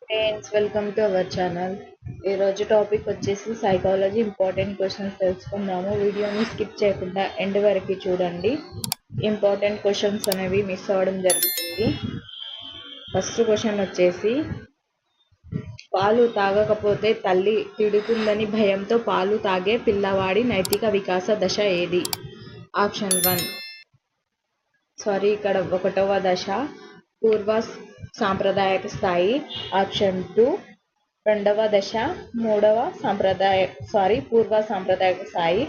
Friends, welcome to our channel. ఈరోజు topic వచ్చేసి psychology important questions తెలుసుకుందాము. వీడియోని స్కిప్ చేయకుండా ఎండ్ వరకు చూడండి. ఇంపార్టెంట్ క్వశ్చన్స్ అనేవి మిస్ అవ్వడం జరుగుతుంది. ఫస్ట్ క్వశ్చన్ వచ్చేసి, పాలు తాగకపోతే తల్లి తిడుతుందని భయంతో పాలు తాగే పిల్లవాడి నైతిక వికాస దశ ఏది? ఆప్షన్ 1 ఇక్కడ 1వ దశ పూర్వ సాంప్రదాయక స్థాయి. ఆప్షన్ 2 2వ దశ పూర్వ సాంప్రదాయక స్థాయి.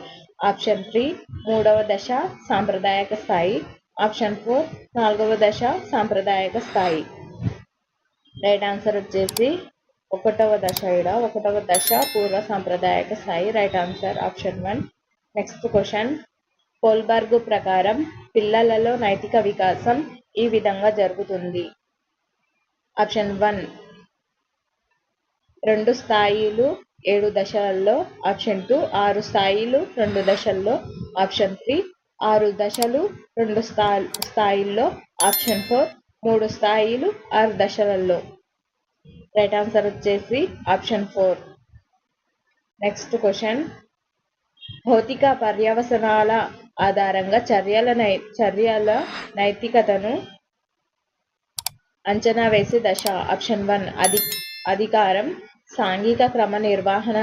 ఆప్షన్ 3 3వ దశ సాంప్రదాయక స్థాయి. ఆప్షన్ 4 4వ దశ సాంప్రదాయక స్థాయి. రైట్ ఆన్సర్ వచ్చేసి 1వ దశ. 1వ దశ పూర్వ సాంప్రదాయక స్థాయి. Right answer option 1. Next question, Kohlberg ప్రకారం పిల్లలలో నైతిక వికాసం ఈ విధంగా జరుగుతుంది. ఆప్షన్ 1 2 స్థాయిలు 7 దశలలో. ఆప్షన్ 2 6 స్థాయిలు 2 దశల్లో. ఆప్షన్ 3 6 దశలు 2 స్థాయిల్లో. ఆప్షన్ 4 3 స్థాయిలు 6 దశలలో. రైట్ ఆన్సర్ వచ్చేసి ఆప్షన్ 4. నెక్స్ట్ క్వశ్చన్, భౌతిక పర్యవసనాల ఆధారంగా చర్యల నైతికతను అంచనా వేసే దశ. ఆప్షన్ 1 అధికారం, సాంఘిక క్రమ నిర్వహణ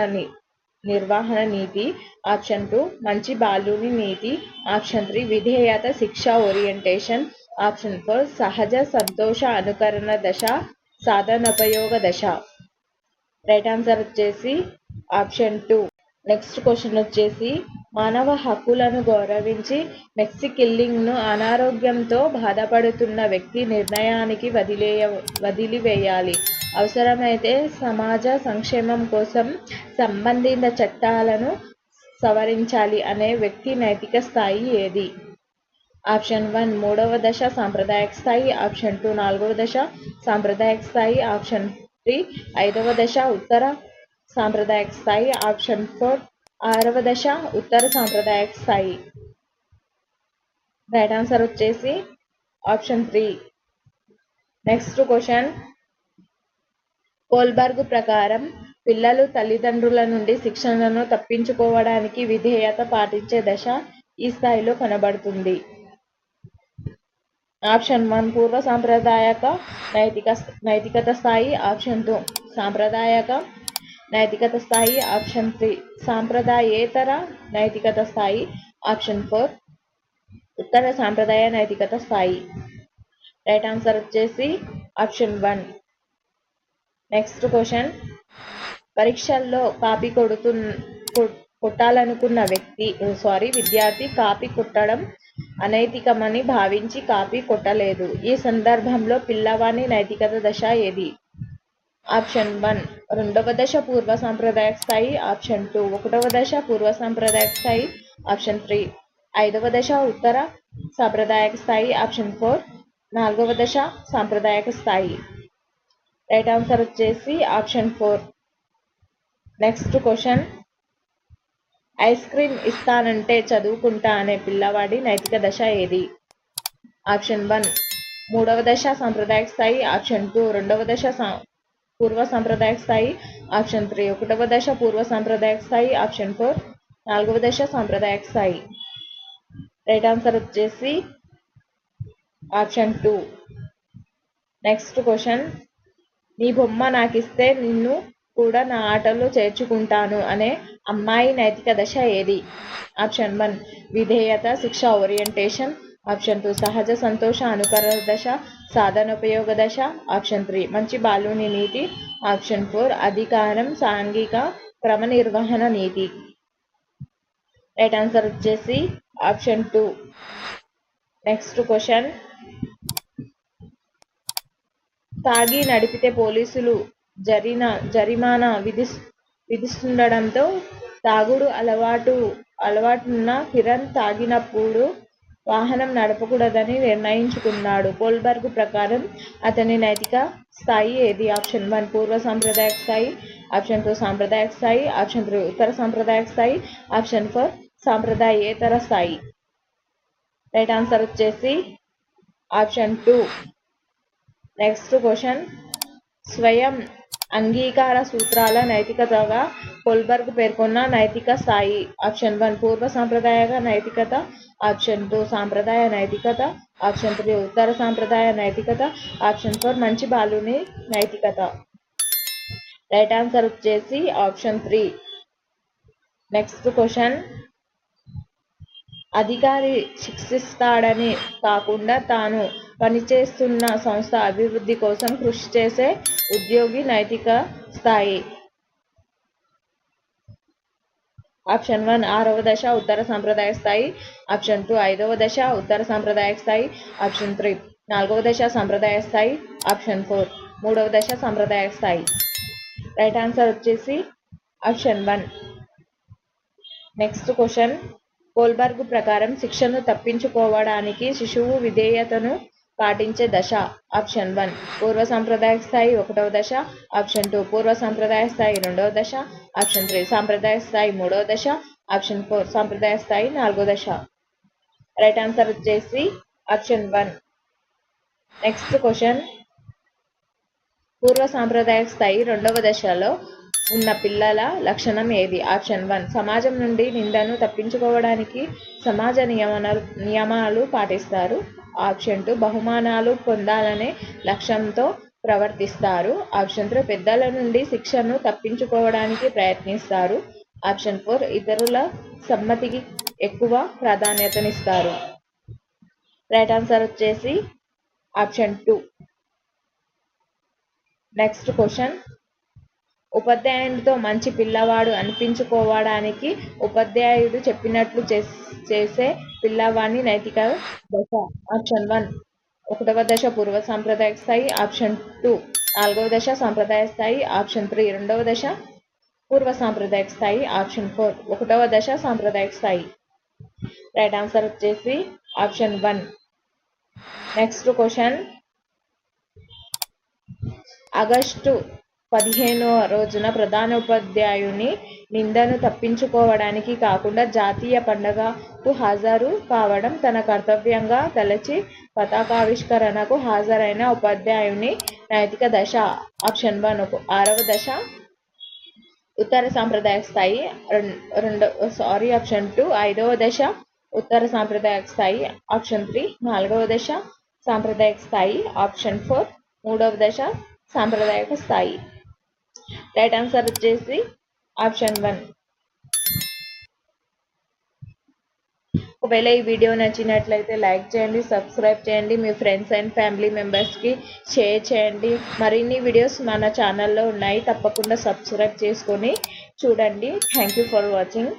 నీతి. ఆప్షన్ 2 మంచి బాలుని నీతి. ఆప్షన్ 3 విధేయత, శిక్ష, ఓరియంటేషన్. ఆప్షన్ 4 సహజ సంతోష అనుకరణ దశ, సాధనోపయోగ దశ. రైట్ ఆన్సర్ వచ్చేసి ఆప్షన్ 2. నెక్స్ట్ క్వశ్చన్ వచ్చేసి, మానవ హక్కులను గౌరవించి మెక్సీ కిల్లింగ్ను అనారోగ్యంతో బాధపడుతున్న వ్యక్తి నిర్ణయానికి వదిలివేయాలి. అవసరమైతే సమాజ సంక్షేమం కోసం సంబంధిత చట్టాలను సవరించాలి అనే వ్యక్తి నైతిక స్థాయి ఏది? ఆప్షన్ 1 3వ దశ సాంప్రదాయక స్థాయి. ఆప్షన్ 2 4వ దశ సాంప్రదాయక స్థాయి. ఆప్షన్ 3 5వ దశ ఉత్తర సాంప్రదాయక స్థాయి. ఆప్షన్ 4 6వ దశ ఉత్తర సాంప్రదాయక స్థాయి. రైట్ ఆన్సర్ వచ్చేసి ఆప్షన్ 3. నెక్స్ట్ క్వశ్చన్, కోల్బర్గ్ ప్రకారం పిల్లలు తల్లిదండ్రుల నుండి శిక్షణను తప్పించుకోవడానికి విధేయత పాటించే దశ ఈ స్థాయిలో కనబడుతుంది. ఆప్షన్ 1 పూర్వ సాంప్రదాయక నైతికత స్థాయి. ఆప్షన్ 2 సాంప్రదాయక నైతికత స్థాయి. ఆప్షన్ 3 సాంప్రదాయేతర నైతికత స్థాయి. ఆప్షన్ 4 ఉత్తర సాంప్రదాయ నైతికత స్థాయి. రైట్ ఆన్సర్ వచ్చేసి ఆప్షన్ 1. నెక్స్ట్ క్వశ్చన్, పరీక్షల్లో కాపీ కొట్టాలనుకున్న విద్యార్థి కాపీ కొట్టడం అనైతికమని భావించి కాపీ కొట్టలేదు. ఈ సందర్భంలో పిల్లవాని నైతికత దశ ఏది? ఆప్షన్ 1 2వ దశ పూర్వ సాంప్రదాయక స్థాయి. ఆప్షన్ 2 1వ దశ పూర్వ సాంప్రదాయక స్థాయి. ఆప్షన్ 3 5వ దశ ఉత్తర సాంప్రదాయక స్థాయి. ఆప్షన్ 4 4వ దశ సాంప్రదాయక స్థాయి. రైట్ ఆన్సర్ వచ్చేసి option 4. Next question, ice cream ఇస్తానంటే చదువుకుంటా అనే పిల్లవాడి నైతిక దశ ఏది? ఆప్షన్ 1 3వ దశ సాంప్రదాయక స్థాయి. ఆప్షన్ 2 2వ దశ పూర్వ సాంప్రదాయక స్థాయి. ఆప్షన్ 3 1వ దశ పూర్వ సాంప్రదాయక స్థాయి. ఆప్షన్ 4 4వ దశ సాంప్రదాయక స్థాయి. రైట్ ఆన్సర్ వచ్చేసి ఆప్షన్ 2. నెక్స్ట్ క్వశ్చన్, నీ బొమ్మ నాకిస్తే నిన్ను కూడా నా ఆటలో చేర్చుకుంటాను అనే అమ్మాయి నైతిక దశ ఏది? ఆప్షన్ 1 విధేయత, శిక్ష, ఓరియంటేషన్. ఆప్షన్ 2 సహజ సంతోష అనుకరణ దశ, సాధనోపయోగ దశ. ఆప్షన్ 3 మంచి బాలుని నీతి. ఆప్షన్ 4 అధికారం, సాంఘిక క్రమ నిర్వహణ నీతి. రైట్ ఆన్సర్ వచ్చేసి ఆప్షన్ 2. నెక్స్ట్ క్వశ్చన్, తాగి నడిపితే పోలీసులు జరిమానా విధిస్తుండడంతో తాగుడు అలవాటున్న కిరణ్ తాగినప్పుడు వాహనం నడపకూడదని నిర్ణయించుకున్నాడు. కోల్బర్గ్ ప్రకారం అతని నైతిక స్థాయి ఏది? ఆప్షన్ 1 పూర్వ సాంప్రదాయక స్థాయి. ఆప్షన్ 2 సాంప్రదాయక స్థాయి. ఆప్షన్ 3 ఉత్తర సాంప్రదాయక స్థాయి. ఆప్షన్ 4 సాంప్రదాయేతర స్థాయి. రైట్ ఆన్సర్ వచ్చేసి ఆప్షన్ 2. నెక్స్ట్ క్వశ్చన్, స్వయం అంగీకార సూత్రాల నైతికతగా కోల్బర్గ్ పేర్కొన్న నైతిక స్థాయి. ఆప్షన్ 1 పూర్వ సాంప్రదాయ నైతికత. ఆప్షన్ 2 సాంప్రదాయ నైతికత. ఆప్షన్ 3 ఉత్తర సాంప్రదాయ నైతికత. ఆప్షన్ 4 మంచి బాలుని నైతికత. రైట్ ఆన్సర్ వచ్చేసి ఆప్షన్ 3. Next question. అధికారి శిక్షిస్తాడని కాకుండా తాను పనిచేస్తున్న సంస్థ అభివృద్ధి కోసం కృషి చేసే ఉద్యోగి నైతిక స్థాయి. ఆప్షన్ 1 6వ దశ ఉత్తర సాంప్రదాయ స్థాయి. ఆప్షన్ 2 5వ దశ ఉత్తర సాంప్రదాయ స్థాయి. ఆప్షన్ 3 4వ దశ సాంప్రదాయ స్థాయి. ఆప్షన్ 4 3వ దశ సాంప్రదాయ స్థాయి. రైట్ ఆన్సర్ వచ్చేసి ఆప్షన్ 1. Next question. కోల్బర్గ్ ప్రకారం శిక్షను తప్పించుకోవడానికి శిశువు విధేయతను పాటించే దశ. ఆప్షన్ 1 పూర్వ సాంప్రదాయ స్థాయి 1వ దశ. ఆప్షన్ 2 పూర్వ సాంప్రదాయ స్థాయి 2వ దశ. ఆప్షన్ 3 సాంప్రదాయ స్థాయి 3వ దశ. ఆప్షన్ 4 సాంప్రదాయ స్థాయి 4వ దశ. రైట్ ఆన్సర్ వచ్చేసి ఆప్షన్ 1. Next question. పూర్వ సాంప్రదాయ స్థాయి 2వ దశలో ఉన్న పిల్లల లక్షణం ఏది? ఆప్షన్ 1 సమాజం నుండి నిందను తప్పించుకోవడానికి సమాజ నియమాలు పాటిస్తారు. ఆప్షన్ 2 బహుమానాలు పొందాలనే లక్ష్యంతో ప్రవర్తిస్తారు. ఆప్షన్ 3 పెద్దల నుండి శిక్షను తప్పించుకోవడానికి ప్రయత్నిస్తారు. ఆప్షన్ 4 ఇతరుల సమ్మతికి ఎక్కువ ప్రాధాన్యతనిస్తారు. రైట్ ఆన్సర్ వచ్చేసి ఆప్షన్ 2. Next question. ఉపాధ్యాయునితో మంచి పిల్లవాడు అనిపించుకోవడానికి ఉపాధ్యాయుడు చెప్పినట్లు చేసే పిల్లవాని నైతిక దశ. ఆప్షన్ 1 1వ దశ పూర్వ సాంప్రదాయ స్థాయి. ఆప్షన్ 2 4వ దశ సాంప్రదాయ స్థాయి. ఆప్షన్ 3 2వ దశ పూర్వ సాంప్రదాయ స్థాయి. ఆప్షన్ 4 1వ దశ సాంప్రదాయ స్థాయి. రైట్ ఆన్సర్ వచ్చేసి ఆప్షన్ 1. Next question. ఆగస్టు 15వ రోజున ప్రధానోపాధ్యాయుని నిందను తప్పించుకోవడానికి కాకుండా జాతీయ పండుగకు హాజరు కావడం తన కర్తవ్యంగా తలచి పతాకావిష్కరణకు హాజరైన ఉపాధ్యాయుని నైతిక దశ. ఆప్షన్ 1 6వ దశ ఉత్తర సాంప్రదాయ స్థాయి. ఆప్షన్ 2 5వ దశ ఉత్తర సాంప్రదాయ స్థాయి. ఆప్షన్ 3 4వ దశ సాంప్రదాయక స్థాయి. ఆప్షన్ 4 3వ దశ సాంప్రదాయక స్థాయి. రైట్ ఆన్సర్ వచ్చేసి ఆప్షన్ 1. ఒకవేళ ఈ వీడియో నచ్చినట్లయితే లైక్ చేయండి, సబ్స్క్రైబ్ చేయండి, మీ ఫ్రెండ్స్ అండ్ ఫ్యామిలీ మెంబర్స్కి షేర్ చేయండి. మరిన్ని వీడియోస్ మన ఛానల్లో ఉన్నాయి, తప్పకుండా సబ్స్క్రైబ్ చేసుకొని చూడండి. Thank you for watching.